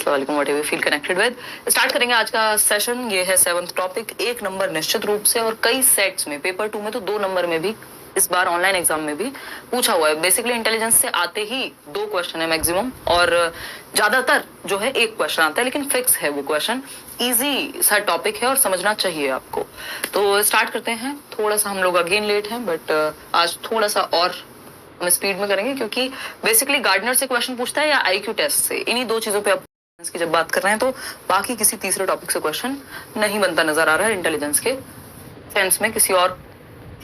अस्सलाम वालेकुम, whatever feel connected with. Start करेंगे आज का सेशन। ये है 7th टॉपिक। 1 नंबर निश्चित रूप से और कई सेट्स में, पेपर 2 में तो 2 नंबर में भी, इस बार ऑनलाइन एग्जाम में भी पूछा हुआ है। बेसिकली इंटेलिजेंस से आते ही 2 क्वेश्चन है मैक्सिमम, और ज्यादातर जो है 1 क्वेश्चन आता है, लेकिन फिक्स है वो क्वेश्चन। इजी सा टॉपिक है और समझना चाहिए आपको। तो स्टार्ट करते हैं। थोड़ा सा हम लोग अगेन लेट हैं, बट आज थोड़ा सा और हम स्पीड में करेंगे, क्योंकि बेसिकली गार्डनर से क्वेश्चन पूछता है या आईक्यू टेस्ट से। इन्हीं 2 चीजों पे आप की जब बात कर रहे हैं तो बाकी किसी तीसरे टॉपिक से क्वेश्चन नहीं बनता नजर आ रहा है इंटेलिजेंस के सेंस में। किसी और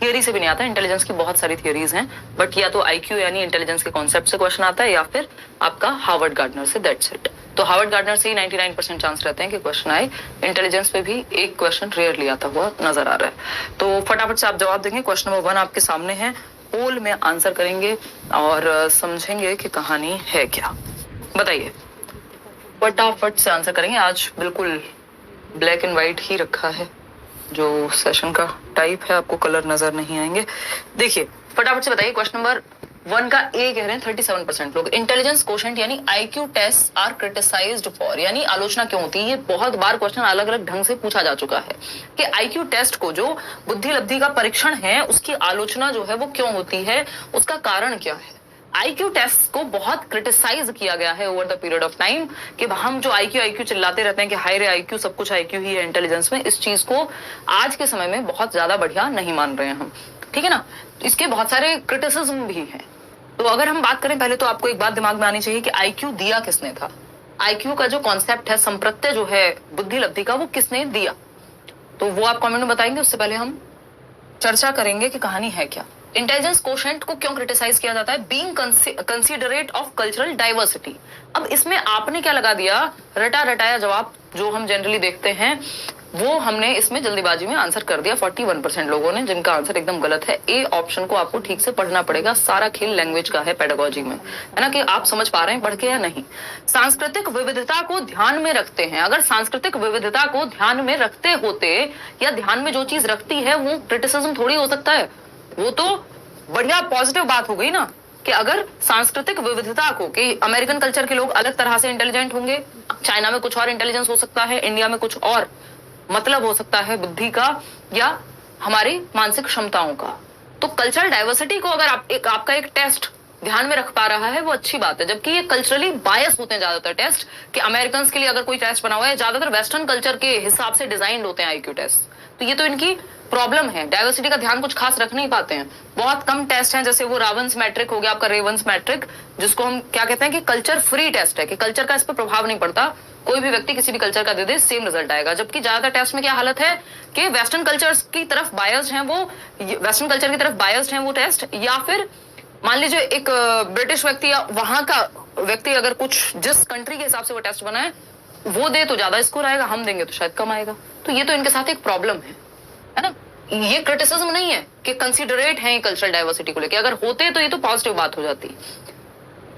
थियरी से भी नहीं आता। इंटेलिजेंस की बहुत सारी थियरीज हैं, बट या तो आईक्यू यानी इंटेलिजेंस के कॉन्सेप्ट से क्वेश्चन आता है, या फिर आपका हार्वर्ड गार्डनर से। That's it. तो हार्वर्ड गार्डनर से ही 99% चांस रहते हैं कि क्वेश्चन आए। इंटेलिजेंस पे भी 1 क्वेश्चन रेयरली आता हुआ नजर आ रहा है। तो फटाफट से आप जवाब देंगे। क्वेश्चन नंबर 1 आपके सामने है। पोल में आंसर करेंगे और समझेंगे कि कहानी है क्या। बताइए, फटाफट से आंसर करेंगे। आज बिल्कुल ब्लैक एंड व्हाइट ही रखा है जो सेशन का टाइप है, आपको कलर नजर नहीं आएंगे। देखिए फटाफट से बताइए। क्वेश्चन नंबर 1 का ए कह रहे हैं 37% लोग। इंटेलिजेंस कोशेंट यानी IQ test are criticised for, यानी आलोचना क्यों होती है। ये बहुत बार क्वेश्चन अलग अलग ढंग से पूछा जा चुका है कि आईक्यू टेस्ट को, जो बुद्धि लब्धि का परीक्षण है, उसकी आलोचना जो है वो क्यों होती है, उसका कारण क्या है। आईक्यू टेस्ट को बहुत क्रिटिसाइज किया गया है over the period of time कि हम जो आईक्यू आईक्यू चिल्लाते रहते हैं कि हाय रे आईक्यू, सब कुछ आईक्यू ही है इंटेलिजेंस में। इस चीज को आज के समय में बहुत ज्यादा बढ़िया नहीं मान रहे हैं हम, ठीक है ना। इसके बहुत सारे क्रिटिसिज्म भी हैं। तो अगर हम बात करें, पहले तो आपको एक बात दिमाग में आनी चाहिए कि आईक्यू दिया किसने था। आईक्यू का जो कॉन्सेप्ट है, संप्रत्यय जो है बुद्धि लब्धि का, वो किसने दिया, तो वो आप कमेंट में बताएंगे। उससे पहले हम चर्चा करेंगे कि कहानी है क्या। इंटेलिजेंस कोशेंट को क्यों क्रिटिसाइज किया जाता है। Being considerate of cultural diversity. अब इसमें आपने क्या लगा दिया, रटा रटाया जवाब जो हम जनरली देखते हैं, वो हमने इसमें जल्दीबाजी में आंसर कर दिया 41% लोगों ने, जिनका आंसर एकदम गलत है। ए ऑप्शन को आपको ठीक से पढ़ना पड़ेगा। सारा खेल लैंग्वेज का है, पेडागोजी में, है ना, कि आप समझ पा रहे हैं पढ़ के या नहीं। सांस्कृतिक विविधता को ध्यान में रखते हैं। अगर सांस्कृतिक विविधता को ध्यान में रखते होते, या ध्यान में जो चीज रखती है वो क्रिटिसिज्म थोड़ी हो सकता है। वो तो बढ़िया पॉजिटिव बात हो गई ना, कि अगर सांस्कृतिक विविधता को, कि अमेरिकन कल्चर के लोग अलग तरह से इंटेलिजेंट होंगे, चाइना में कुछ और इंटेलिजेंस हो सकता है, इंडिया में कुछ और मतलब हो सकता है बुद्धि का या हमारी मानसिक क्षमताओं का। तो कल्चरल डाइवर्सिटी को अगर आपका एक टेस्ट ध्यान में रख पा रहा है, वो अच्छी बात है। जबकि ये कल्चरली बायस होते हैं ज्यादातर टेस्ट, कि अमेरिकन के लिए अगर कोई टेस्ट बना हुआ है, ज्यादातर वेस्टर्न कल्चर के हिसाब से डिजाइंड होते हैं आईक्यू टेस्ट। तो ये तो इनकी प्रॉब्लम है, डाइवर्सिटी का ध्यान कुछ खास रख नहीं पाते हैं। बहुत कम टेस्ट हैं, जैसे वो रावंस मैट्रिक हो गया आपका, रेवंस मैट्रिक, जिसको हम क्या कहते हैं कि कल्चर फ्री टेस्ट है, कि कल्चर का इस पर प्रभाव नहीं पड़ता। कोई भी व्यक्ति किसी भी कल्चर का दे दे, सेम रिजल्ट आएगा। जबकि ज्यादातर टेस्ट में क्या हालत है कि वेस्टर्न कल्चर्स की तरफ बायस्ड हैं वो, वेस्टर्न कल्चर की तरफ बायस्ड हैं वो टेस्ट। या फिर मान लीजिए एक ब्रिटिश व्यक्ति या वहां का व्यक्ति अगर कुछ जिस कंट्री के हिसाब से वो टेस्ट बना है वो दे तो ज्यादा स्कोर आएगा, हम देंगे तो शायद कम आएगा। तो ये तो इनके साथ एक प्रॉब्लम है ना। ये क्रिटिसिज्म नहीं है कि कंसिडरेट है कल्चरल डाइवर्सिटी को लेकर। अगर होते तो ये तो पॉजिटिव बात हो जाती।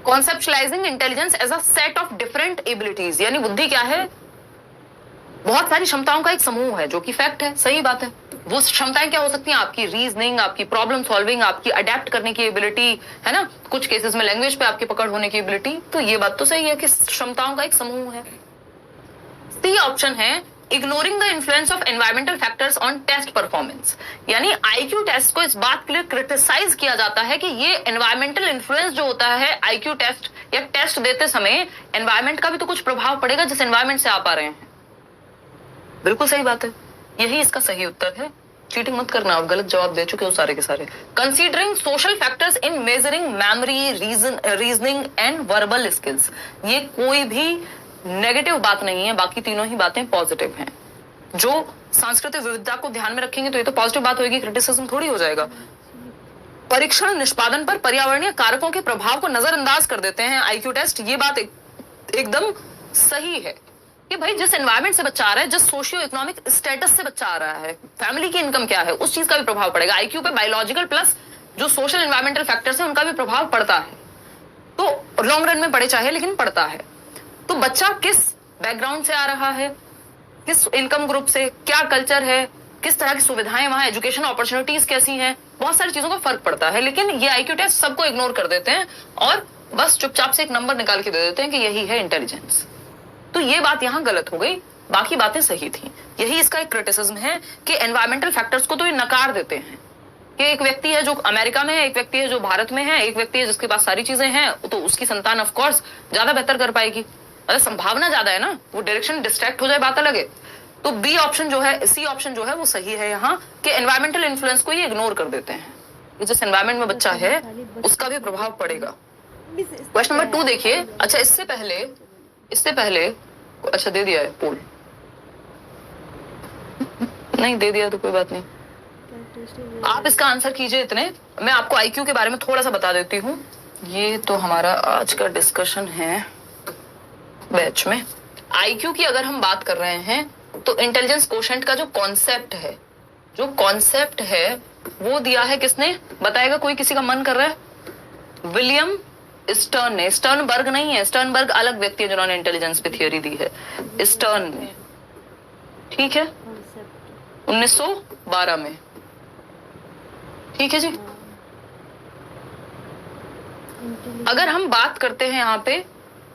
Conceptualising intelligence as a set of different abilities, यानी बुद्धि क्या है, बहुत सारी क्षमताओं का एक समूह है, जो कि फैक्ट है, सही बात है। वो क्षमताएं क्या हो सकती हैं, आपकी रीजनिंग, आपकी प्रॉब्लम सॉल्विंग, आपकी अडेप्ट करने की एबिलिटी, है ना, कुछ केसेस में लैंग्वेज पे आपकी पकड़ होने की एबिलिटी। तो ये बात तो सही है कि क्षमताओं का एक समूह है। सी ऑप्शन है ignoring the influence of environmental factors on test performance, यानी आईक्यू टेस्ट को इस बात के लिए क्रिटिसाइज किया जाता है कि ये एनवायरमेंटल इन्फ्लुएंस जो होता है आईक्यू टेस्ट या टेस्ट देते समय, एनवायरमेंट का भी तो कुछ प्रभाव पड़ेगा जिस एनवायरमेंट से आप आ रहे हैं। बिल्कुल सही बात है, यही इसका सही उत्तर है। चीटिंग मत करना, आप गलत जवाब दे चुके हो सारे के सारे। Considering social factors in measuring memory, reasoning and verbal skills, ये कोई भी नेगेटिव बात नहीं है, बाकी तीनों ही बातें पॉजिटिव हैं। जो सांस्कृतिक विविधता को ध्यान में रखेंगे तो ये तो पॉजिटिव बात होगी, क्रिटिसिज्म थोड़ी हो जाएगा। परीक्षण निष्पादन पर पर्यावरणीय कारकों के प्रभाव को नजरअंदाज कर देते हैं आईक्यू टेस्ट। ये बात एकदम सही है कि भाई जिस एनवायरमेंट से बच्चा आ रहा है, जिस सोशियो इकोनॉमिक स्टेटस से बच्चा आ रहा है, फैमिली की इनकम क्या है, उस चीज का भी प्रभाव पड़ेगा आईक्यू पे। बायोलॉजिकल प्लस जो सोशल एनवायरमेंटल फैक्टर्स हैं उनका भी प्रभाव पड़ता है। तो लॉन्ग रन में पड़े चाहे, लेकिन पड़ता है। तो बच्चा किस बैकग्राउंड से आ रहा है, किस इनकम ग्रुप से, क्या कल्चर है, किस तरह की सुविधाएं वहां, एजुकेशन अपॉर्चुनिटीज कैसी हैं, बहुत सारी चीजों का फर्क पड़ता है। लेकिन ये आईक्यू टेस्ट सबको इग्नोर कर देते हैं और बस चुपचाप से एक नंबर निकाल के दे देते हैं कि यही है इंटेलिजेंस। तो ये बात यहाँ गलत हो गई, बाकी बातें सही थी। यही इसका एक क्रिटिसिज्म है कि एनवायरमेंटल फैक्टर्स को तो ये नकार देते हैं कि एक व्यक्ति है जो अमेरिका में है, एक व्यक्ति है जो भारत में है, एक व्यक्ति है जिसके पास सारी चीजें हैं, तो उसकी संतान ऑफ कोर्स ज्यादा बेहतर कर पाएगी, मतलब संभावना ज्यादा है ना, वो डायरेक्शन डिस्ट्रैक्ट हो जाए बात अलग है। तो बी ऑप्शन जो है, सी ऑप्शन जो है वो सही है यहाँ, कि एनवायरमेंटल इन्फ्लुएंस को ये इग्नोर कर देते हैं, कि जिस एनवायरमेंट में बच्चा है उसका भी प्रभाव पड़ेगा। क्वेश्चन नंबर 2 देखिए। अच्छा इससे पहले अच्छा दे दिया है पोल, नहीं दे दिया तो कोई बात नहीं, आप इसका आंसर कीजिए। इतने मैं आपको आईक्यू के बारे में थोड़ा सा बता देती हूँ। ये तो हमारा आज का डिस्कशन है बैच में। आईक्यू की अगर हम बात कर रहे हैं तो इंटेलिजेंस कोशेंट का जो कॉन्सेप्ट है वो दिया है किसने, बताएगा कोई? किसी का मन कर रहा है? विलियम स्टर्न ने। स्टर्नबर्ग नहीं है, स्टर्नबर्ग अलग व्यक्ति है जिन्होंने इंटेलिजेंस पे थियोरी दी है, स्टर्न ने, ठीक है, 1912 में, ठीक है जी। अगर हम बात करते हैं यहाँ पे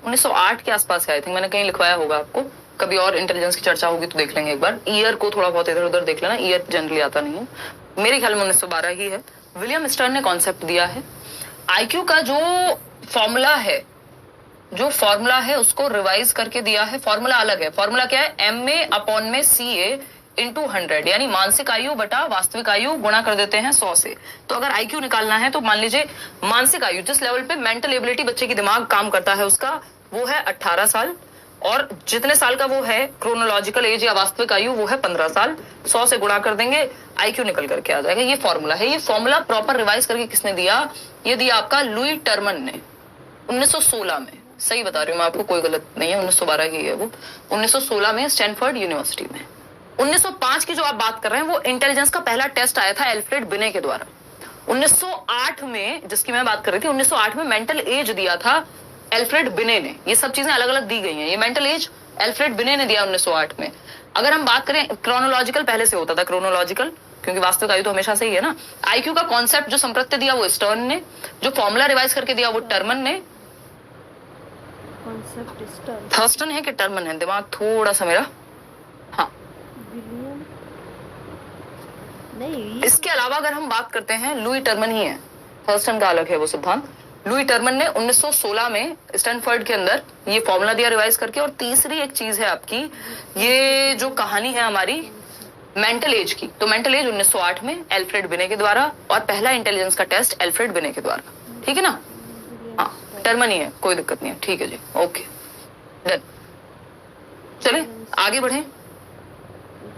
1908 के आसपास है, आई थिंक मैंने कहीं लिखवाया होगा आपको, कभी और इंटेलिजेंस की चर्चा होगी तो देख लेंगे एक बार, ईयर को थोड़ा बहुत इधर उधर देख लेना, ईयर जनरली आता नहीं है, मेरे ख्याल में 1912 ही है। विलियम स्टर्न ने कॉन्सेप्ट दिया है। आईक्यू का जो फॉर्मूला है उसको रिवाइज करके दिया है। फॉर्मूला अलग है। फॉर्मूला क्या है? MA/CA × 100, यानी मानसिक आयु बटा वास्तविक आयु गुणा कर देते हैं 100 से। तो अगर आईक्यू निकालना है तो मान लीजिए मानसिक आयु, जिस लेवल पे मेंटल एबिलिटी बच्चे की दिमाग काम करता है उसका, वो है 18 साल, और जितने साल का वो है क्रोनोलॉजिकल एज या वास्तविक आयु वो है 15 साल। 100 से गुणा कर देंगे, आईक्यू निकल करके आ जाएगा। ये फॉर्मूला है। ये फॉर्मूला प्रॉपर रिवाइज करके किसने दिया? ये दिया आपका लुई टर्मन ने 1916 में। सही बता रही हूँ मैं आपको, कोई गलत नहीं है, 1912 की है वो, 1916 में स्टैनफोर्ड यूनिवर्सिटी में। 1905 की जो आप बात कर रहे हैं वो इंटेलिजेंस का पहला टेस्ट आया था एल्फ्रेड बिने के द्वारा। 1908 में, जिसकी मैं बात कर रही थी, 1908 में मेंटल एज दिया था एल्फ्रेड बिने ने। ये सब चीजें अलग अलग दी गई हैं। ये मेंटल एज एल्फ्रेड बिने ने दिया 1908 में। अगर हम बात करें क्रोनोलॉजिकल, पहले से होता था क्रोनोलॉजिकल, क्योंकि वास्तविक आयु तो हमेशा से ही है ना। आईक्यू का कॉन्सेप्ट जो संप्रत्य दिया वो स्टर्न ने, जो फॉर्मूला रिवाइज करके दिया वो टर्मन ने। थर्स्टन है कि टर्मन है? दिमाग थोड़ा सा मेरा, हाँ नहीं। इसके अलावा अगर हम बात करते हैं, लुई टर्मन ही है, थर्स्टन का अलग है वो सिद्धांत। लुई टर्मन ने 1916 में स्टैनफोर्ड के अंदर ये फॉर्मूला दिया रिवाइज करके। और तीसरी एक चीज है आपकी, ये जो कहानी है हमारी मेंटल एज की, तो मेंटल एज 1908 में एल्फ्रेड बिने के द्वारा, और पहला इंटेलिजेंस का टेस्ट एल्फ्रेड बिने के द्वारा, ठीक है ना? हाँ टर्मन ही है, कोई दिक्कत नहीं है, ठीक है जी, ओके डन। चले आगे बढ़े।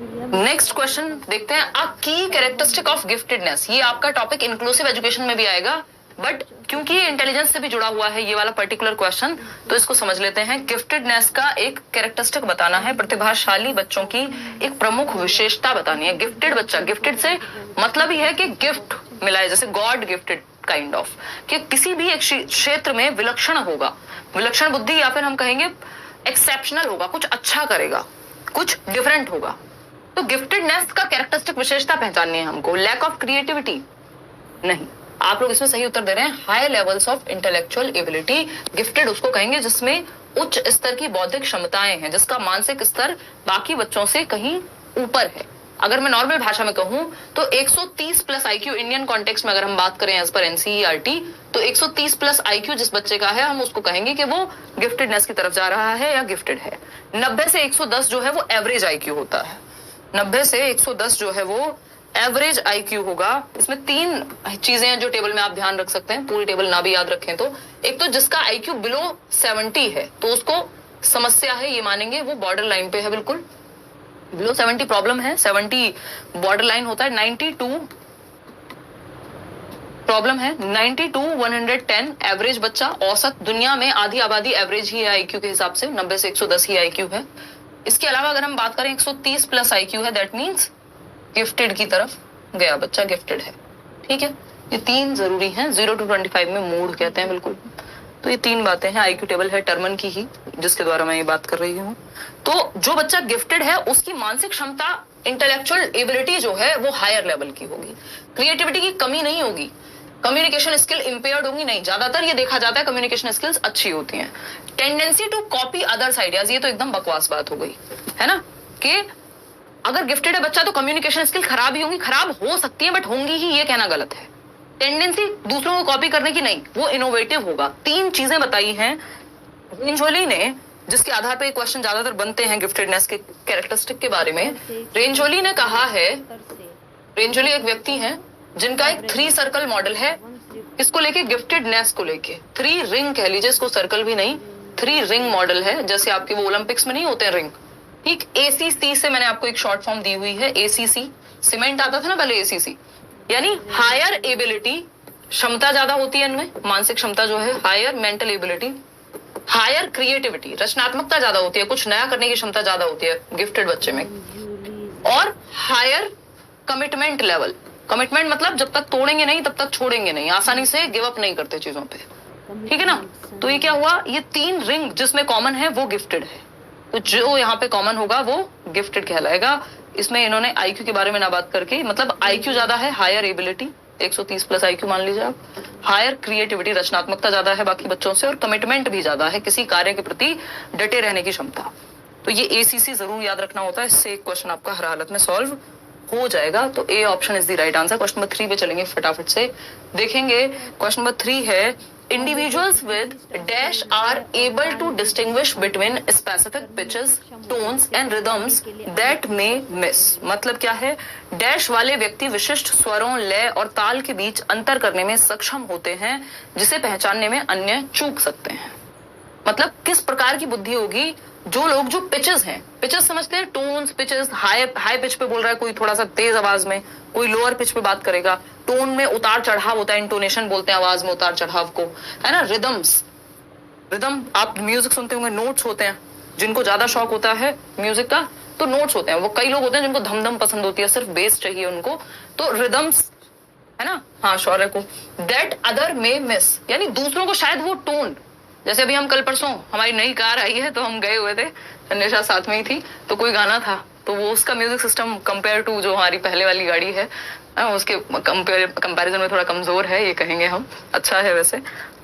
नेक्स्ट क्वेश्चन देखते हैं। अ की कैरेक्टरिस्टिक ऑफ गिफ्टेडनेस। ये आपका टॉपिक इंक्लूसिव एजुकेशन में भी आएगा, बट क्योंकि ये इंटेलिजेंस से भी जुड़ा हुआ है ये वाला पर्टिकुलर क्वेश्चन, तो इसको समझ लेते हैं। गिफ्टेडनेस का एक कैरेक्टरिस्टिक बताना है, प्रतिभाशाली बच्चों की एक प्रमुख विशेषता बतानी है। गिफ्टेड बच्चा, गिफ्टेड से मतलब ही है कि गिफ्ट मिला है, जैसे गॉड गिफ्टेड काइंड ऑफ, कि किसी भी एक क्षेत्र में विलक्षण होगा, विलक्षण बुद्धि, या फिर हम कहेंगे एक्सेप्शनल होगा, कुछ अच्छा करेगा, कुछ डिफरेंट होगा। तो गिफ्टेडनेस का कैरेक्टरिस्टिक विशेषता पहचाननी है हमको। लैक ऑफ क्रिएटिविटी नहीं, आप लोग इसमें सही उत्तर दे रहे हैं। High levels of intellectual ability, gifted उसको कहेंगे जिसमें उच्च स्तर की बौद्धिक क्षमताएं हैं, जिसका मानसिक स्तर बाकी बच्चों से कहीं ऊपर है। अगर मैं नॉर्मल भाषा में कहूं तो 130 प्लस आईक्यू, इंडियन कॉन्टेक्स्ट में अगर हम बात करें एज पर एनसीईआरटी, तो 130 प्लस आईक्यू जिस बच्चे का है, हम उसको कहेंगे कि वो गिफ्टेडनेस की तरफ जा रहा है या गिफ्टेड है। 90 से 110 जो है वो एवरेज आईक्यू होता है। 90 से 110 जो है वो एवरेज आईक्यू होगा। इसमें 3 चीजें हैं जो टेबल में आप ध्यान रख सकते हैं, पूरी टेबल ना भी याद रखें तो। एक तो जिसका आईक्यू बिलो 70 है तो उसको समस्या है, ये मानेंगे, वो बॉर्डर लाइन पे है, बिल्कुल बिलो 70 प्रॉब्लम है। 70 बॉर्डर लाइन होता है। 92 प्रॉब्लम है। 92 110 एवरेज बच्चा, औसत दुनिया में आधी आबादी एवरेज ही है आईक्यू के हिसाब से, 90 से 110 ही आईक्यू है। इसके अलावा अगर हम बात करें 130 प्लस आईक्यू है, दैट मींस गिफ्टेड की तरफ गया बच्चा, गिफ्टेड है, ठीक है। ये 3 जरूरी हैं। 0 to 25 में मूड कहते हैं, बिल्कुल। तो ये 3 बातें हैं। आईक्यू टेबल है टर्मन की ही, जिसके द्वारा मैं ये बात कर रही हूँ। तो जो बच्चा गिफ्टेड है उसकी मानसिक क्षमता, इंटेलेक्चुअल एबिलिटी जो है वो हायर लेवल की होगी। क्रिएटिविटी की कमी नहीं होगी। कम्युनिकेशन स्किल इंपेयर्ड होंगी नहीं, ज्यादातर ये देखा जाता है कम्युनिकेशन स्किल्स अच्छी होती हैं। Tendency to copy others ideas, ये तो एकदम बकवास बात हो गई है ना, कि अगर गिफ्टेड है बच्चा तो कम्युनिकेशन स्किल खराब ही होंगी, खराब हो सकती है बट होंगी ही, ये कहना गलत है। टेंडेंसी दूसरों को कॉपी करने की नहीं, वो इनोवेटिव होगा। 3 चीजें बताई हैं रेंजोली ने, जिसके आधार पर क्वेश्चन ज्यादातर बनते हैं गिफ्टेडनेस के कैरेक्टरिस्टिक के बारे में। रेंजोली ने कहा है, रेंजोली एक व्यक्ति है जिनका एक 3 सर्कल मॉडल है, इसको लेके गिफ्टेडनेस को लेके 3 रिंग कह लीजिए, इसको सर्कल भी नहीं, 3 रिंग मॉडल है, जैसे आपके वो ओलंपिक्स में नहीं होते हैं रिंग, ठीक। ACC से मैंने आपको एक शॉर्ट फॉर्म दी हुई है, ACC, सीमेंट आता था ना पहले, ACC यानी हायर एबिलिटी, क्षमता ज्यादा होती है इनमें, मानसिक क्षमता जो है, higher mental ability, higher creativity, रचनात्मकता ज्यादा होती है, कुछ नया करने की क्षमता ज्यादा होती है गिफ्टेड बच्चे में, और हायर कमिटमेंट लेवल। कमिटमेंट मतलब जब तक तोड़ेंगे नहीं तब तक छोड़ेंगे नहीं, आसानी से गिव अप नहीं करते चीजों पे, ठीक है ना। तो ये क्या हुआ, ये 3 रिंग जिसमें कॉमन है वो गिफ्टेड है, तो जो यहाँ पे कॉमन होगा वो गिफ्टेड कहलाएगा। इसमें इन्होंने IQ के बारे में ना बात करके, मतलब IQ ज्यादा है, हायर एबिलिटी 130 प्लस IQ मान लीजिए आप, हायर क्रिएटिविटी, रचनात्मकता ज्यादा है बाकी बच्चों से, और कमिटमेंट भी ज्यादा है, किसी कार्य के प्रति डटे रहने की क्षमता। तो ये ACC जरूर याद रखना होता है, इससे एक क्वेश्चन आपका हर हालत में सॉल्व हो जाएगा। तो A option is the right answer. Question number 3 पे चलेंगे, फटाफट से देखेंगे। क्वेश्चन नंबर 3 है, individuals with dash are able to distinguish between specific pitches, tones and rhythms that may miss. मतलब क्या है, डैश वाले व्यक्ति विशिष्ट स्वरों, लय और ताल के बीच अंतर करने में सक्षम होते हैं, जिसे पहचानने में अन्य चूक सकते हैं। मतलब किस प्रकार की बुद्धि होगी, जो लोग, जो पिचेस हैं, पिचेस समझते हैं, टोन्स, पिचेस, हाई पिच पे बोल रहा है कोई, थोड़ा सा तेज आवाज में, कोई लोअर पिच पे बात करेगा, टोन में उतार चढ़ाव होता है, इंटोनेशन बोलते हैं आवाज में उतार चढ़ाव को, है ना। रिदम्स, रिदम आप म्यूजिक सुनते होंगे, नोट्स होते हैं, जिनको ज्यादा शौक होता है म्यूजिक का तो नोट्स होते हैं, वो कई लोग होते हैं जिनको धम-धम पसंद होती है, सिर्फ बेस चाहिए उनको, तो रिदम्स, है ना। हाँ, शौर्य को, दैट अदर मे मिस, यानी दूसरों को शायद वो टोन, जैसे अभी हम कल परसों हमारी नई कार आई है तो हम गए हुए थे, निशा साथ में ही थी, तो कोई गाना था, तो वो उसका म्यूजिक सिस्टम कंपेयर टू जो हमारी पहले वाली गाड़ी है उसके कंपैरिजन में थोड़ा कमजोर है, ये कहेंगे हम, अच्छा है वैसे।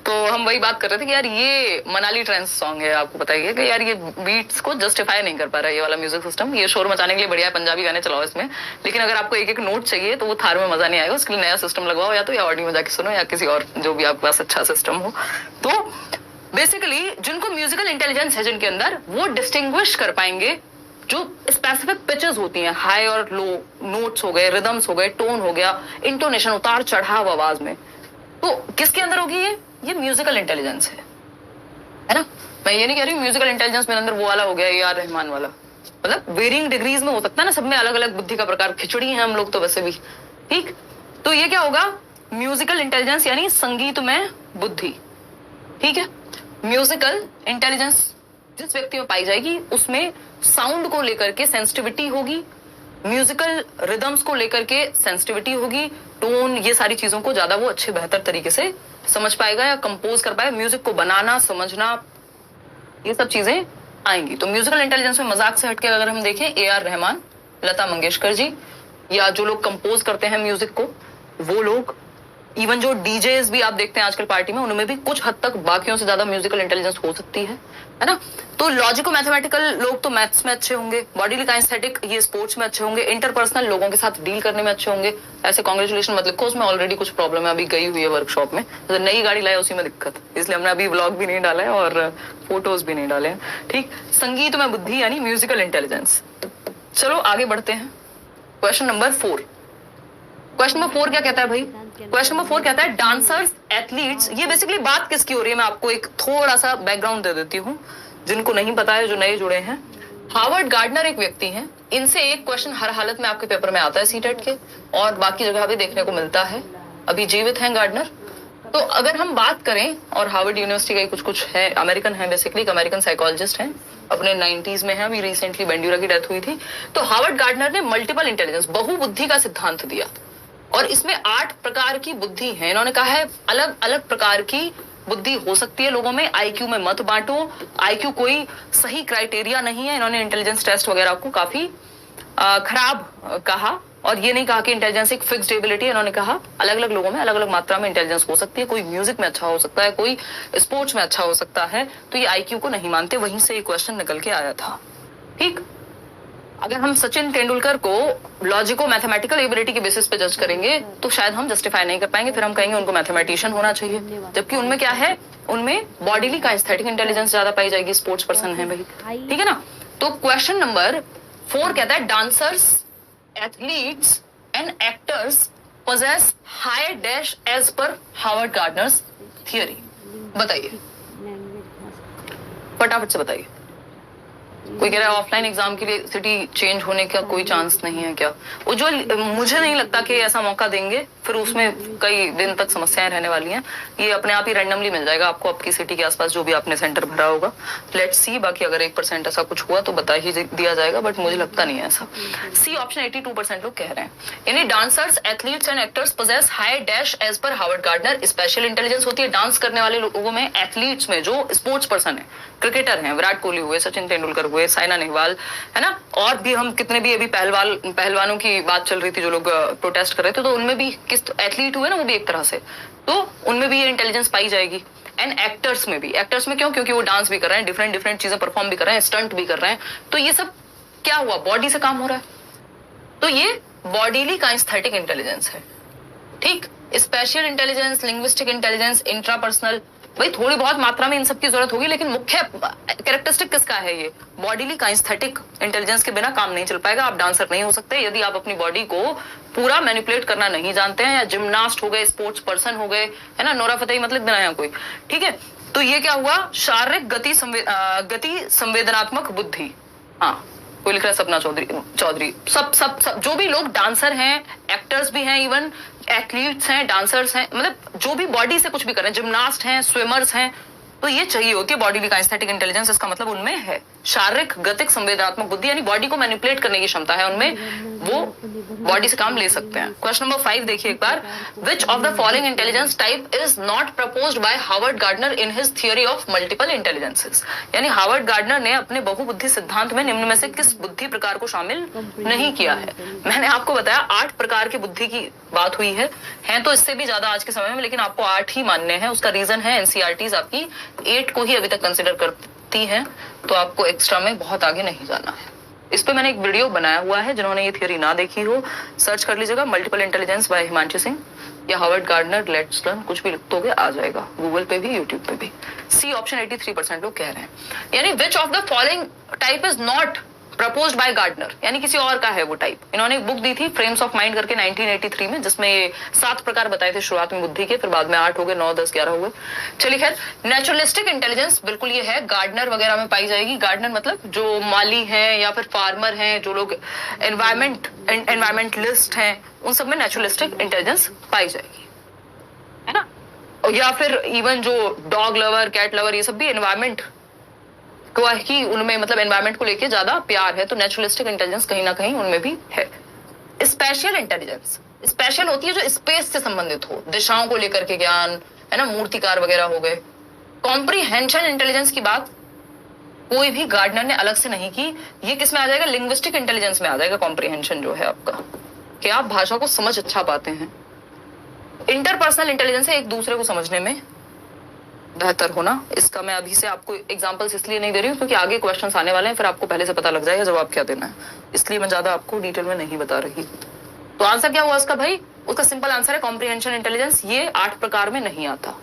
तो हम वही बात कर रहे थे कि यार ये मनाली ट्रेंड्स सॉन्ग है, आपको बताइए कि यार ये बीट्स को जस्टिफाई नहीं कर पा रहा है ये वाला म्यूजिक सिस्टम, ये शोर मचाने के लिए बढ़िया पंजाबी गाने चलाओ इसमें, लेकिन अगर आपको एक एक नोट चाहिए तो वो थार में मजा नहीं आएगा, उसके लिए नया सिस्टम लगवाओ, या तो या ऑडियो में जाके सुनो, या किसी और जो भी आपके पास अच्छा सिस्टम हो। तो बेसिकली जिनको म्यूजिकल इंटेलिजेंस है जिनके अंदर, वो डिस्टिंग्विश कर पाएंगे जो स्पेसिफिक पिचेस होती हैं, हाई और लो, नोट्स हो गए, रिदम्स हो गए, टोन हो गया, इंटोनेशन, उतार चढ़ाव आवाज में, तो किसके अंदर होगी ये म्यूजिकल इंटेलिजेंस है ना। मैं ये नहीं कह रही हूँ म्यूजिकल इंटेलिजेंस मेरे अंदर वो वाला हो गया AR रहमान वाला, मतलब वेरिंग डिग्रीज में हो सकता है ना, सब में अलग अलग बुद्धि का प्रकार, खिचड़ी है हम लोग तो वैसे भी, ठीक। तो ये क्या होगा, म्यूजिकल इंटेलिजेंस यानी संगीत में बुद्धि, ठीक है। म्यूजिकल इंटेलिजेंस जिस व्यक्ति में पाई जाएगी उसमें साउंड को लेकर के सेंसिटिविटी होगी, म्यूजिकल रिदम्स को लेकर के सेंसिटिविटी होगी, टोन, ये सारी चीजों को ज्यादा वो अच्छे बेहतर तरीके से समझ पाएगा या कंपोज कर पाएगा, म्यूजिक को बनाना, समझना, ये सब चीजें आएंगी। तो म्यूजिकल इंटेलिजेंस में मजाक से हटके अगर हम देखें, AR रहमान, लता मंगेशकर जी, या जो लोग कंपोज करते हैं म्यूजिक को वो लोग, इवन जो डीजेस भी आप देखते हैं आजकल पार्टी में, उनमें भी कुछ हद तक बाकियों से ज्यादा म्यूजिकल इंटेलिजेंस हो सकती है ना। तो लॉजिको मैथमेटिकल लोग तो मैथ्स में अच्छे होंगे, बॉडी काइनेस्थेटिक ये स्पोर्ट्स में अच्छे होंगे, इंटरपर्सनल लोगों के साथ डील करने में अच्छे होंगे, ऐसे कांग्रेचुलेशन मत लिखो, उसमें ऑलरेडी कुछ प्रॉब्लम है, अभी गई हुई है वर्कशॉप में, तो नई गाड़ी लाए उसी में दिक्कत, इसलिए हमने अभी व्लॉग भी नहीं डाला है और फोटोज भी नहीं डाले हैं, ठीक। संगीत में बुद्धि यानी म्यूजिकल इंटेलिजेंस। चलो आगे बढ़ते हैं, क्वेश्चन नंबर 4। क्वेश्चन नंबर 4 क्या कहता है भाई, क्वेश्चन नंबर 4 कहता है डांसर्स, एथलीट्स, ये बेसिकली बात किसकी हो रही है, मैं आपको एक थोड़ा सा बैकग्राउंड दे देती हूँ जिनको नहीं पता है, जो नए जुड़े हैं। हार्वर्ड गार्डनर एक व्यक्ति हैं, इनसे एक क्वेश्चन हर हालत में आपके पेपर में आता है सीटेट के, और बाकी जगह भी देखने को मिलता है, अभी जीवित हैं गार्डनर। तो अगर हम बात करें, और हार्वर्ड यूनिवर्सिटी का कुछ कुछ है, अमेरिकन है, बेसिकली अमेरिकन साइकोलॉजिस्ट हैं, अपने 90s में है, अभी रिसेंटली बेंड्यूरा की डेथ हुई थी। तो हार्वर्ड गार्डनर ने मल्टीपल इंटेलिजेंस, बहुबुद्धि का सिद्धांत दिया, और इसमें 8 प्रकार की बुद्धि है। इन्होंने कहा है अलग अलग प्रकार की बुद्धि हो सकती है लोगों में, IQ में मत बांटो, IQ कोई सही क्राइटेरिया नहीं है। इन्होंने इंटेलिजेंस टेस्ट वगैरह को काफी खराब कहा, और ये नहीं कहा कि इंटेलिजेंस एक फिक्स्ड एबिलिटी है। इन्होंने कहा अलग अलग लोगों में अलग अलग मात्रा में इंटेलिजेंस हो सकती है, कोई म्यूजिक में अच्छा हो सकता है, कोई स्पोर्ट्स में अच्छा हो सकता है, तो ये आईक्यू को नहीं मानते, वहीं से ये क्वेश्चन निकल के आया था। ठीक, अगर हम सचिन तेंदुलकर को लॉजिको मैथमेटिकल एबिलिटी के बेसिस पे जज करेंगे तो शायद हम जस्टिफाई नहीं कर पाएंगे, फिर हम कहेंगे उनको मैथमेटिशियन होना चाहिए, जबकि उनमें क्या है, उनमें बॉडीली काइनेस्थेटिक इंटेलिजेंस ज्यादा पाई जाएगी, स्पोर्ट्स पर्सन है भाई, ठीक है ना। तो क्वेश्चन नंबर 4 कहता है dancers, athletes and actors possess high dash as per Harvard Gardner's theory. बताइए, फटाफट से बताइए। कोई कह रहा है ऑफलाइन एग्जाम के लिए सिटी चेंज होने का कोई चांस नहीं है क्या? उज्जवल, मुझे नहीं लगता कि ऐसा मौका देंगे, फिर उसमें कई दिन तक समस्याएं रहने वाली हैं। ये अपने आप ही रैंडमली मिल जाएगा आपको आपकी सिटी के आसपास जो भी आपने सेंटर भरा होगा। लेट्स सी, बाकी अगर 1% ऐसा कुछ हुआ तो बता ही दिया जाएगा, बट मुझे लगता नहीं है ऐसा। सी ऑप्शन 82% लोग कह रहे हैं, यानी dancers, athletes and actors possess high dash as per Harvard Gardner. Special intelligence होती है डांस करने वाले लोगों में, एथलीट्स में जो स्पोर्ट्स पर्सन है, क्रिकेटर हैं, विराट कोहली हुए, सचिन तेंदुलकर हुए, साइना नेहवाल, है ना, और भी हम कितने भी अभी पहलवानों की बात चल रही थी जो लोग प्रोटेस्ट कर रहे थे, तो उनमें भी किस एथलीट हुए ना, वो भी एक तरह से, तो उनमें भी ये इंटेलिजेंस पाई जाएगी। एंड एक्टर्स में भी, एक्टर्स में क्यों? क्योंकि वो डांस भी कर रहे हैं, डिफरेंट डिफरेंट चीजें परफॉर्म भी कर रहे हैं, स्टंट भी कर रहे हैं, तो ये सब क्या हुआ, बॉडी से काम हो रहा है, तो ये बॉडीली काइनेस्थेटिक इंटेलिजेंस है। ठीक, special intelligence, linguistic intelligence, intrapersonal, भाई थोड़ी बहुत मात्रा में इन सब की जरूरत होगी, लेकिन मुख्य कैरेक्टरिस्टिक किसका है? ये बॉडीली काइनेस्थेटिक इंटेलिजेंस के बिना काम नहीं चल पाएगा। आप डांसर नहीं हो सकते यदि आप अपनी बॉडी को पूरा मैनिपुलेट करना नहीं जानते हैं, या जिम्नास्ट हो गए, स्पोर्ट्स पर्सन हो गए, है ना, नोरा फतेही मतलब बिना है कोई, ठीक है। तो ये क्या हुआ, शारीरिक गति संवेदनात्मक बुद्धि। हाँ, कोई लिख रहा है सपना चौधरी, सब जो भी लोग डांसर हैं, एक्टर्स भी हैं, इवन एथलीट्स हैं, डांसर्स हैं, मतलब जो भी बॉडी से कुछ भी कर रहे हैं, जिम्नास्ट हैं, स्विमर्स हैं, तो ये चाहिए होती है बॉडी काइनेस्थेटिक इंटेलिजेंस। इसका मतलब उनमें है शारीरिक गतिक संवेदनात्मक बुद्धि, यानी बॉडी को मैनिपुलेट करने की क्षमता है उनमें, वो बॉडी से काम ले सकते हैं। क्वेश्चन नंबर 5 देखिए एक बार, which of the following intelligence type is not proposed by Howard Gardner in his theory of multiple intelligences. यानी हार्वर्ड गार्डनर ने अपने बहुबुद्धि सिद्धांत में निम्न में से किस बुद्धि प्रकार को शामिल नहीं किया है? मैंने आपको बताया 8 प्रकार की बुद्धि की बात हुई है तो इससे भी ज्यादा आज के समय में, लेकिन आपको 8 ही मानने हैं। उसका रीजन है एनसीईआरटीज आपकी 8 को ही अभी तक कंसिडर करती हैं, तो आपको एक्स्ट्रा में बहुत आगे नहीं जाना है। इस पे मैंने एक वीडियो बनाया हुआ है, जिन्होंने ये थियरी ना देखी हो सर्च कर लीजिएगा, multiple intelligence by Himanshu Singh या हार्वर्ड गार्डनर लेट्स लर्न, कुछ भी लिखोगे आ जाएगा, गूगल पे भी यूट्यूब पे भी। सी ऑप्शन 83% लोग कह रहे हैं, यानी which of the following type is not proposed by Gardner, यानी किसी और का है वो टाइप। इन्होंने एक बुक दी थी फ्रेम्स ऑफ माइंड करके 1983 में, जिसमें ये 7 प्रकार बताए थे शुरुआत में बुद्धि के, फिर बाद में 8 हो गए, 9, 10, 11 हुए। चलिए खैर, नेचुरलिस्टिक इंटेलिजेंस बिल्कुल ये है, गार्डनर वगैरह में पाई जाएगी। गार्डनर मतलब जो माली हैं या फिर फार्मर हैं, जो लोग एनवायरमेंटलिस्ट हैं, उन सब में नेचुरलिस्टिक इंटेलिजेंस पाई जाएगी, है ना। या फिर इवन जो डॉग लवर, कैट लवर, ये सब भी एनवायरमेंट को ही, उनमें मतलब एनवायरमेंट को लेके ज्यादा प्यार है, तो नेचुरलिस्टिक इंटेलिजेंस कहीं ना कहीं उनमें भी है। स्पेशल इंटेलिजेंस, स्पेशल होती है जो स्पेस से संबंधित हो, दिशाओं को लेकर के ज्ञान, है ना, मूर्तिकार वगैरह हो गए। कॉम्प्रीहेंशन इंटेलिजेंस की बात कोई भी गार्डनर ने अलग से नहीं की, ये किस में आ जाएगा, लिंग्विस्टिक इंटेलिजेंस में आ जाएगा। कॉम्प्रीहेंशन जो है आपका, कि आप भाषा को समझ अच्छा पाते हैं। इंटरपर्सनल इंटेलिजेंस है एक दूसरे को समझने में बेहतर होना। इसका मैं अभी से आपको एग्जांपल्स इसलिए नहीं दे रही हूँ क्योंकि आगे क्वेश्चंस आने वाले हैं, फिर आपको पहले से पता लग जाएगा जवाब क्या देना है, इसलिए मैं ज्यादा आपको डिटेल में नहीं बता रही। तो आंसर क्या हुआ उसका भाई? उसका सिंपल आंसर है कॉम्प्रीहेंशन इंटेलिजेंस, ये 8 प्रकार में नहीं आता।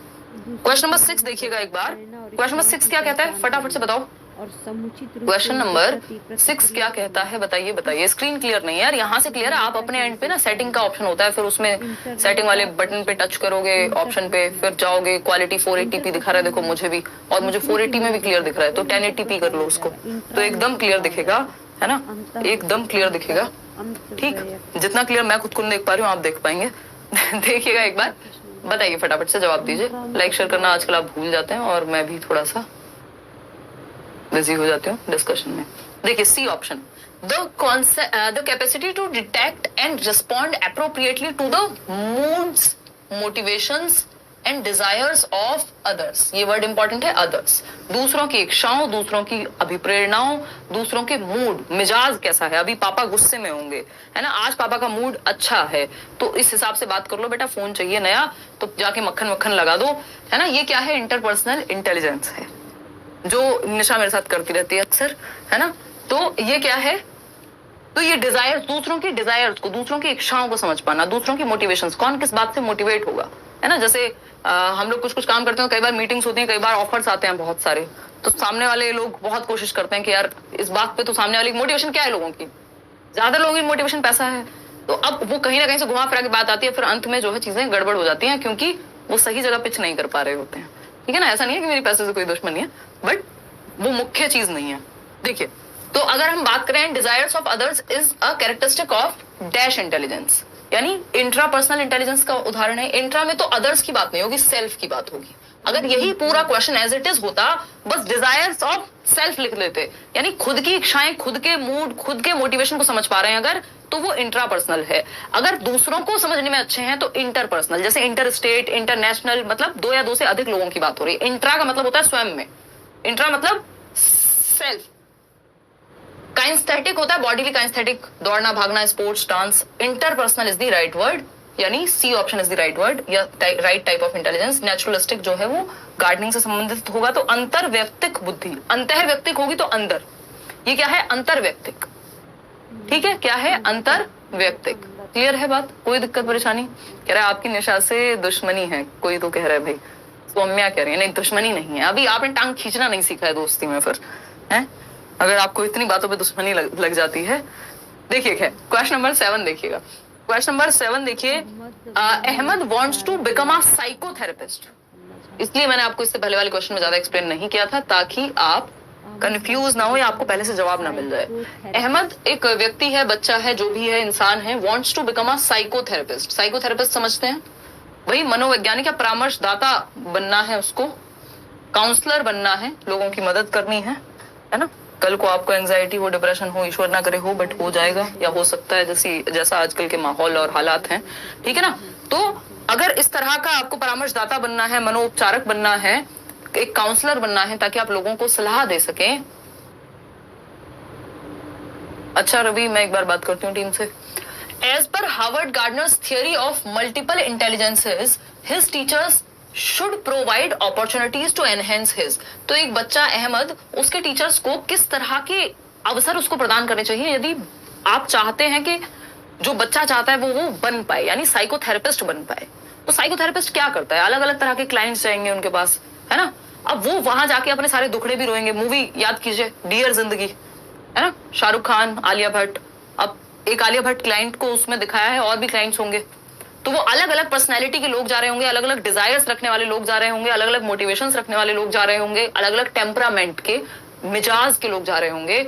क्वेश्चन नंबर 6 देखिएगा एक बार। क्वेश्चन नंबर 6 क्या कहता है, फटाफट से बताओ। और समुचित रूप क्वेश्चन नंबर 6 क्या कहता है, बताइए बताइए। स्क्रीन क्लियर नहीं है यार, यहाँ से क्लियर है। आप अपने एंड पे ना सेटिंग का ऑप्शन होता है, फिर उसमें सेटिंग वाले बटन पे टच करोगे, ऑप्शन पे फिर जाओगे, क्वालिटी 480p दिखा रहा है, देखो मुझे भी, और मुझे 480 में भी क्लियर दिख रहा है, तो 1080p कर लो उसको, तो एकदम क्लियर दिखेगा, है ना, एकदम क्लियर दिखेगा। ठीक, जितना क्लियर मैं खुद को नहीं देख पा रही हूँ आप देख पाएंगे। देखिएगा एक बार, बताइए फटाफट से जवाब दीजिए। लाइक शेयर करना आजकल आप भूल जाते हैं, और मैं भी थोड़ा सा बिजी हो जाती हूँ डिस्कशन में। देखिए C option, the capacity to detect and respond appropriately to the moods, motivations and desires of others, ये वर्ड इंपॉर्टेंट है, अदर्स, दूसरों की इच्छाओं, दूसरों की अभिप्रेरणाओं, दूसरों के मूड, मिजाज कैसा है, अभी पापा गुस्से में होंगे, है ना, आज पापा का मूड अच्छा है तो इस हिसाब से बात कर लो, बेटा फोन चाहिए नया तो जाके मक्खन मक्खन लगा दो, है ना, ये क्या है, इंटरपर्सनल इंटेलिजेंस है, जो निशा मेरे साथ करती रहती है अक्सर, है ना, तो ये क्या है, तो ये डिजायर, दूसरों की डिजायर्स को, दूसरों की इच्छाओं को समझ पाना, दूसरों की मोटिवेशंस, कौन किस बात से मोटिवेट होगा, है ना, जैसे हम लोग कुछ कुछ काम करते हैं, कई बार मीटिंग्स होती हैं, कई बार ऑफर्स आते हैं बहुत सारे, तो सामने वाले लोग बहुत कोशिश करते हैं कि यार इस बात पे, तो सामने वाले की मोटिवेशन क्या है, लोगों की, ज्यादा लोगों की मोटिवेशन पैसा है, तो अब वो कहीं ना कहीं से घुमा फिरा के बात आती है, फिर अंत में जो है चीजें गड़बड़ हो जाती हैं, क्योंकि वो सही जगह पिच नहीं कर पा रहे होते हैं, ठीक है ना, ऐसा नहीं है कि मेरी पैसे से कोई दुश्मनी है, बट वो मुख्य चीज नहीं है। देखिए, तो अगर हम बात करें, desires of others is a characteristic of dash intelligence, यानी इंट्रा पर्सनल इंटेलिजेंस का उदाहरण है। इंट्रा में तो अदर्स की बात नहीं होगी, सेल्फ की बात होगी। अगर यही पूरा क्वेश्चन एज इट इज होता, बस डिजायर्स ऑफ सेल्फ लिख लेते, यानी खुद की इच्छाएं, खुद के मूड, खुद के मोटिवेशन को समझ पा रहे हैं अगर, तो वो इंट्रा पर्सनल है। अगर दूसरों को समझने में अच्छे हैं तो इंटर पर्सनल, जैसे इंटर स्टेट, इंटरनेशनल, मतलब दो या दो से अधिक लोगों की बात हो रही है। इंट्रा का मतलब होता है स्वयं में, इंट्रा मतलब सेल्फ। काइंस्थेटिक होता है बॉडीली काइंस्थेटिक, दौड़ना, भागना, sports, dance. Interpersonal is the right word, यानी C option is the right word, या right type of intelligence. Naturalistic जो है वो गार्डनिंग से संबंधित होगा, तो अंतर व्यक्तिक बुद्धि, अंतः व्यक्तिक होगी तो अंदर, ये क्या है, अंतर व्यक्तिक, ठीक है, क्या है, अंतर व्यक्तिक। क्लियर है बात, कोई दिक्कत परेशानी? कह रहा है आपकी निशा से दुश्मनी है, कोई तो कह रहा है भाई, सौम्या कह रही है नहीं दुश्मनी नहीं है, अभी आपने टांग खींचना नहीं सीखा है दोस्ती में, फिर है अगर आपको इतनी बातों पे दुश्मनी लग जाती है। देखिए क्वेश्चन नंबर 7 देखिएगा, क्वेश्चन नंबर 7 देखिए, Ahmad wants to become a psychotherapist. इसलिए मैंने आपको इससे पहले वाले क्वेश्चन में ज्यादा एक्सप्लेन नहीं किया था, ताकि आप कंफ्यूज ना हो या आपको पहले से जवाब ना मिल जाए। अहमद एक व्यक्ति है, बच्चा है, जो भी है, इंसान है, wants to become a psychotherapist. Psychotherapist समझते हैं वही मनोवैज्ञानिक या परामर्शदाता बनना है उसको, काउंसलर बनना है, लोगों की मदद करनी है ना। कल को आपको एंजाइटी हो, डिप्रेशन हो, ईश्वर ना करे हो, बट हो जाएगा या हो सकता है, जैसा आजकल के माहौल और हालात हैं, ठीक है ना। तो अगर इस तरह का आपको परामर्शदाता बनना है, मनोपचारक बनना है, एक काउंसलर बनना है, ताकि आप लोगों को सलाह दे सकें। अच्छा रवि, मैं एक बार बात करती हूँ टीम से। As per Harvard Gardner's theory of multiple intelligences, his teachers should provide opportunities to enhance his. तो एक बच्चा अहमद, उसके टीचर्स को किस तरह के अवसर उसको प्रदान करने चाहिए, यदि आप चाहते हैं कि जो बच्चा चाहता है वो बन पाए, यानी साइकोथेरेपिस्ट बन पाए। तो साइकोथेरेपिस्ट क्या करता है, अलग अलग तरह के क्लाइंट्स जाएंगे उनके पास, है ना। अब वो वहां जाके अपने सारे दुखड़े भी रोएंगे। मूवी याद कीजिए, डियर जिंदगी, है ना, शाहरुख खान, आलिया भट्ट। अब एक आलिया भट्ट क्लाइंट को उसमें दिखाया है, और भी क्लाइंट्स होंगे, तो वो अलग अलग पर्सनैलिटी के लोग जा रहे होंगे, अलग अलग डिजायर्स रखने वाले लोग जा रहे होंगे, अलग अलग मोटिवेशंस रखने वाले लोग जा रहे होंगे, अलग अलग टेम्परामेंट के, मिजाज के लोग जा रहे होंगे।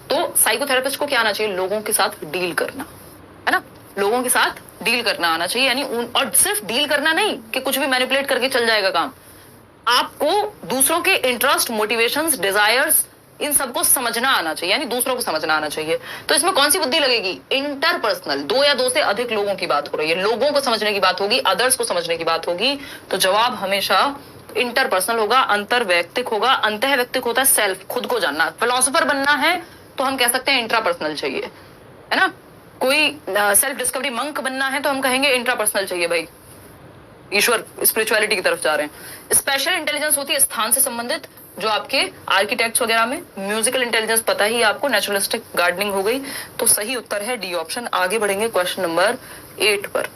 तो साइकोथेरेपिस्ट को क्या आना चाहिए, लोगों के साथ डील करना, है ना, लोगों के साथ डील करना आना चाहिए, यानी और सिर्फ डील करना नहीं कि कुछ भी मैनिपुलेट करके चल जाएगा काम, आपको दूसरों के इंटरेस्ट, मोटिवेशंस, डिजायर्स, इन सबको समझना आना चाहिए, यानी दूसरों को समझना आना चाहिए। तो इसमें कौन सी बुद्धि लगेगी, इंटरपर्सनल, दो या दो से अधिक लोगों की बात हो रही है, लोगों को समझने की बात होगी, अदर्स को समझने की बात होगी, तो जवाब हमेशा इंटरपर्सनल होगा, अंतर वैयक्तिक होगा। अंतः वैयक्तिक होता है सेल्फ, खुद को जानना। फिलोसोफर बनना है तो हम कह सकते हैं इंट्रापर्सनल चाहिए, है ना। कोई सेल्फ डिस्कवरी मंक बनना है तो हम कहेंगे इंट्रापर्सनल चाहिए, भाई ईश्वर, स्पिरिचुअलिटी की तरफ जा रहे हैं। स्पेशल इंटेलिजेंस होती है स्थान से संबंधित, जो आपके आर्किटेक्ट्स वगैरह में। म्यूजिकल इंटेलिजेंस पता ही आपको, नेचुरलिस्टिक गार्डनिंग हो गई। तो सही उत्तर है डी ऑप्शन। आगे बढ़ेंगे क्वेश्चन नंबर 8 पर।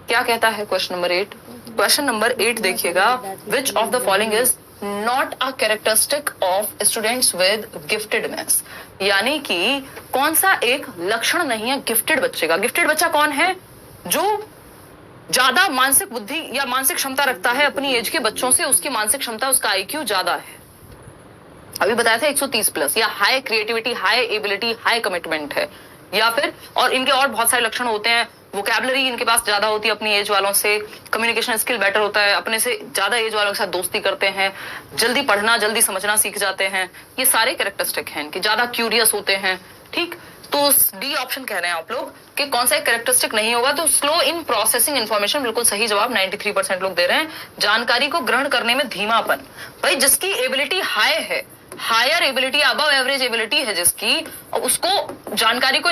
क्या कहता है क्वेश्चन नंबर 8? क्वेश्चन नंबर 8 देखिएगा, विच of the following is not a characteristic of students with giftedness, यानी कि कौन सा एक लक्षण नहीं है गिफ्टेड बच्चे का। गिफ्टेड बच्चा कौन है, जो ज्यादा मानसिक बुद्धि या मानसिक क्षमता रखता है अपनी एज के बच्चों से, उसकी मानसिक क्षमता, उसका आईक्यू ज्यादा है। अभी बताया था 130 प्लस, या high creativity, high ability, high commitment है, या फिर और इनके और बहुत सारे लक्षण होते हैं। वोकैबुलरी इनके पास ज्यादा होती है अपनी एज वालों से, कम्युनिकेशन स्किल बेटर होता है, अपने से ज्यादा एज वालों के साथ दोस्ती करते हैं, जल्दी पढ़ना, जल्दी समझना सीख जाते हैं। ये सारे कैरेक्टरिस्टिक हैं इनके, ज्यादा क्यूरियस होते हैं, ठीक। तो डी ऑप्शन कह रहे हैं आप लोग, कि कौन सा एक कैरेक्टरिस्टिक नहीं होगा, तो स्लो इन प्रोसेसिंग इन्फॉर्मेशन, बिल्कुल सही जवाब 93% लोग दे रहे हैं। जानकारी को ग्रहण करने में धीमापन, भाई जिसकी एबिलिटी हाई है, higher ability, above average ability है जिसकी, उसको जानकारी को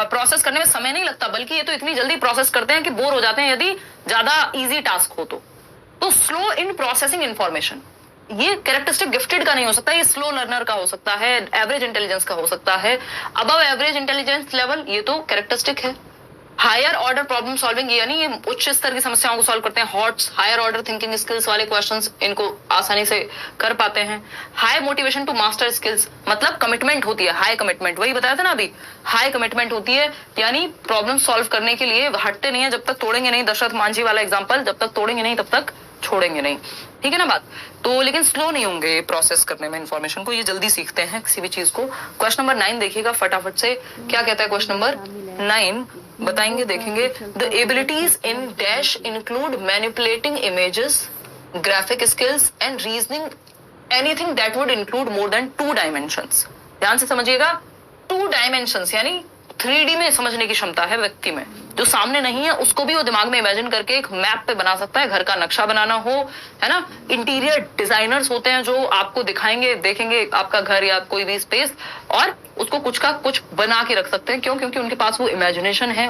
प्रोसेस करने में समय नहीं लगता, बल्कि ये तो इतनी जल्दी प्रोसेस करते हैं कि बोर हो जाते हैं यदि ज्यादा इजी टास्क हो तो स्लो इन प्रोसेसिंग इंफॉर्मेशन, ये कैरेक्टरिस्टिक गिफ्टेड का नहीं हो सकता, ये स्लो लर्नर का हो सकता है, एवरेज इंटेलिजेंस का हो सकता है। अबव एवरेज इंटेलिजेंस लेवल, ये तो कैरेक्टरिस्टिक है। हायर ऑर्डर प्रॉब्लम सॉल्विंग, यानी ये उच्च स्तर की समस्याओं को सॉल्व करते हैं। HOTS, higher order thinking skills वाले क्वेश्चंस इनको आसानी से कर पाते हैं। High motivation to master skills, मतलब कमिटमेंट होती है, हाई कमिटमेंट, वही बताया था ना अभी, हाई कमिटमेंट होती है, यानी प्रॉब्लम सॉल्व करने के लिए हटते नहीं है, जब तक तोड़ेंगे नहीं, दशरथ मांझी वाला एग्जाम्पल, जब तक तोड़ेंगे नहीं तब तक छोड़ेंगे नहीं, ठीक है ना बात। तो लेकिन स्लो नहीं होंगे प्रोसेस करने में इंफॉर्मेशन को, ये जल्दी सीखते हैं किसी भी चीज को। क्वेश्चन नंबर 9 देखिएगा फटाफट से, क्या कहता है क्वेश्चन नंबर 9, बताएंगे, देखेंगे। The abilities in dash include manipulating images, graphic skills and reasoning, anything that would include more than 2 dimensions. ध्यान से समझिएगा, 2 डायमेंशंस यानी 3D में समझने की क्षमता है व्यक्ति में, जो सामने नहीं है उसको भी वो दिमाग में इमेजिन करके एक मैप पे बना सकता है। घर का नक्शा बनाना हो, है ना, इंटीरियर डिजाइनर्स होते हैं जो आपको दिखाएंगे, देखेंगे आपका घर या कोई भी स्पेस, और उसको कुछ का कुछ बना के रख सकते हैं। क्यों? क्योंकि उनके पास वो इमेजिनेशन है,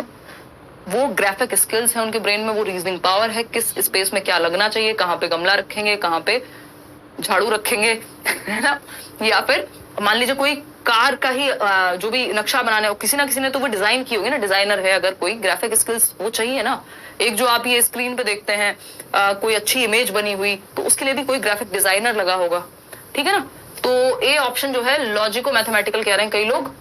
वो ग्राफिक स्किल्स है उनके ब्रेन में, वो रीजनिंग पावर है, किस स्पेस में क्या लगना चाहिए, कहाँ पे गमला रखेंगे, कहाँ पे झाड़ू रखेंगे, है ना, या फिर मान लीजिए कोई कार का ही जो भी नक्शा बनाना है, किसी ना किसी ने तो वो डिजाइन की होगी ना, डिजाइनर है अगर कोई, ग्राफिक स्किल्स वो चाहिए ना। एक जो आप ये स्क्रीन पे देखते हैं कोई अच्छी इमेज बनी हुई, तो उसके लिए भी कोई ग्राफिक डिजाइनर लगा होगा, ठीक है ना। तो ए ऑप्शन जो है लॉजिको मैथमेटिकल कह रहे हैं कई लोग।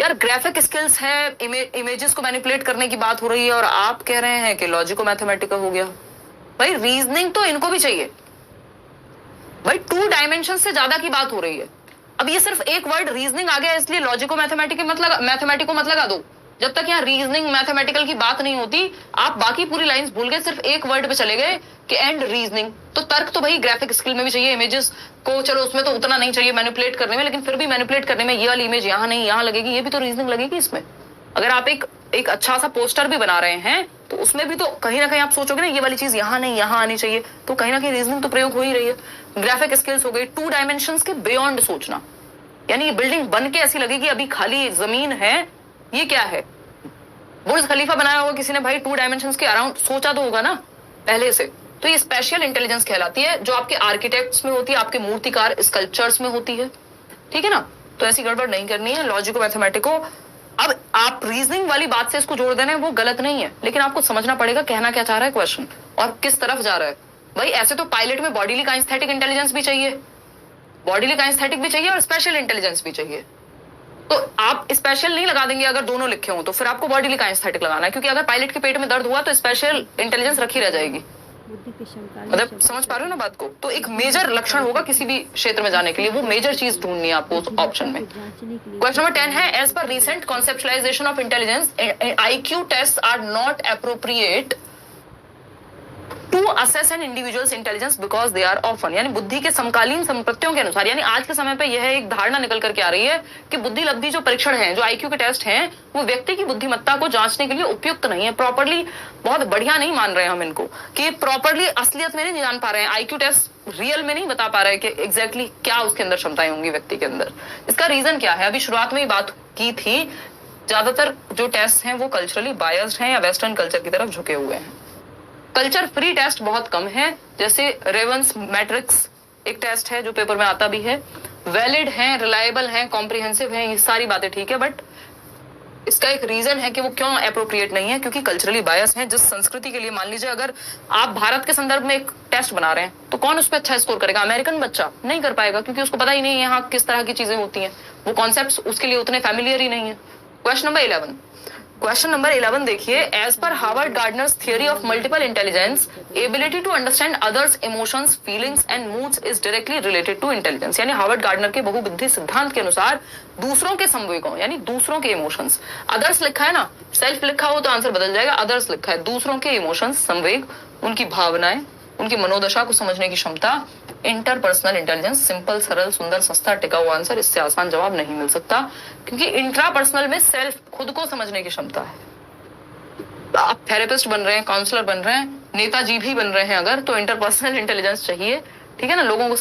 यार ग्राफिक स्किल्स है, इमेजेस को मैनिपुलेट करने की बात हो रही है, और आप कह रहे हैं कि लॉजिको मैथमेटिकल हो गया। भाई रीजनिंग तो इनको भी चाहिए भाई, 2 डायमेंशन से ज्यादा की बात हो रही है। अब ये सिर्फ एक वर्ड रीजनिंग आ गया इसलिए लॉजिको मैथमेटिको मत लगा दो। जब तक यहाँ रीजनिंग मैथमेटिकल की बात नहीं होती, आप बाकी पूरी लाइंस भूल गए, सिर्फ एक वर्ड पे चले गए कि एंड रीजनिंग। तो तर्क तो भाई ग्राफिक स्किल में भी चाहिए, इमेजेस को चलो उसमें तो उतना नहीं चाहिए मैनिपुलेट करने में, लेकिन फिर भी मैनिपुलेट करने में ये वाली इमेज यहाँ नहीं यहाँ लगेगी, ये भी तो रीजनिंग लगेगी इसमें। अगर आप एक अच्छा सा पोस्टर भी बना रहे हैं तो उसमें भी तो कहीं ना कहीं आप सोचोगे ना ये वाली चीज यहाँ नहीं यहाँ आनी चाहिए, तो कहीं ना कहीं रीजनिंग तो प्रयोग हो ही रही है। ग्राफिक स्किल्स हो गई, 2 डायमेंशंस के बियॉन्ड सोचना, यानी ये बिल्डिंग बन के ऐसी लगेगी अभी खाली जमीन है, ये क्या है, बुर्ज खलीफा बनाया होगा किसी ने भाई, 2 डायमेंशंस के अराउंड सोचा तो होगा ना पहले से। तो ये स्पेशल इंटेलिजेंस कहलाती है, जो आपके आर्किटेक्ट्स में होती है, आपके मूर्तिकार स्कल्पचर्स में होती है, ठीक है ना। तो ऐसी गड़बड़ नहीं करनी है, लॉजिको मैथमेटिको। अब आप रीजनिंग वाली बात से इसको जोड़ देना है वो गलत नहीं है, लेकिन आपको समझना पड़ेगा कहना क्या चाह रहा है क्वेश्चन और किस तरफ जा रहा है। भाई ऐसे तो पायलट में बॉडीली काइनेस्थेटिक इंटेलिजेंस भी चाहिए, बॉडीली काइनेस्थेटिक भी चाहिए और स्पेशल इंटेलिजेंस भी चाहिए। तो आप स्पेशल नहीं लगा देंगे अगर दोनों लिखे हो, तो फिर आपको बॉडीली काइनेस्थेटिक लगाना है, क्योंकि अगर पायलट के पेट में दर्द हुआ तो स्पेशल इंटेलिजेंस रखी रह जाएगी। मतलब समझ पा रहे हो ना बात को। तो एक मेजर लक्षण होगा किसी भी क्षेत्र में जाने के लिए, वो मेजर चीज ढूंढनी है आपको उस ऑप्शन में। क्वेश्चन नंबर 10 है, as per recent conceptualisation of intelligence, IQ test are not appropriate to assess an individual's intelligence because they are often, यानी बुद्धि के समकालीन संपत्तियों के अनुसार, यानी आज के समय पे यह एक धारणा निकल करके आ रही है कि बुद्धि लब्धि जो परीक्षण है, जो IQ के टेस्ट हैं, वो व्यक्ति की बुद्धिमत्ता को जांचने के लिए उपयुक्त नहीं है, प्रॉपर्ली बहुत बढ़िया नहीं मान रहे हैं हम इनको, कि प्रॉपर्ली असलियत में नहीं जान पा रहे हैं, IQ टेस्ट रियल में नहीं बता पा रहे हैं कि एग्जैक्टली क्या उसके अंदर क्षमताएं होंगी व्यक्ति के अंदर। इसका रीजन क्या है, अभी शुरुआत में ही बात की थी, ज्यादातर जो टेस्ट हैं वो कल्चरली बायस्ड हैं या वेस्टर्न कल्चर की तरफ झुके हुए हैं। कल्चर फ्री टेस्ट बहुत कम है, जैसे रेवंस मैट्रिक्स एक टेस्ट है जो पेपर में आता भी है, वैलिड है, रिलायबल है, कॉम्प्रिहेंसिव है, ये सारी बातें ठीक है, बट इसका एक रीजन है कि वो क्यों अप्रोप्रिएट नहीं है, क्योंकि कल्चरली बायस है। जिस संस्कृति के लिए, मान लीजिए अगर आप भारत के संदर्भ में एक टेस्ट बना रहे हैं तो कौन उस पर अच्छा स्कोर करेगा, अमेरिकन बच्चा नहीं कर पाएगा, क्योंकि उसको पता ही नहीं है यहाँ किस तरह की चीजें होती हैं, वो कॉन्सेप्ट्स उसके लिए उतने फैमिलियर ही नहीं है। क्वेश्चन नंबर 11 देखिए, as per Harvard Gardner's theory of multiple intelligence, ability to understand others emotions, feelings and moods is directly related to intelligence, यानी हार्वर्ड गार्डनर के बहुबुद्धि सिद्धांत के अनुसार दूसरों के संवेगों, यानी दूसरों के इमोशंस, अदर्स लिखा है ना, सेल्फ लिखा हो तो आंसर बदल जाएगा, अदर्स लिखा है, दूसरों के इमोशंस, संवेग, उनकी भावनाएं, उनकी मनोदशा को समझने की क्षमता, इंटरपर्सनल इंटेलिजेंस, सिंपल, सरल, सुंदर, सस्ता, टिकाऊ आंसर, इससे आसान जवाब नहीं मिल सकता, क्योंकि इंट्रापर्सनल में सेल्फ, खुद को समझने की क्षमता है। आप थेरेपिस्ट बन रहे हैं, काउंसलर बन रहे हैं, नेताजी भी बन रहे हैं अगर, तो इंटरपर्सनल इंटेलिजेंस चाहिए, ठीक है ना, लोगों को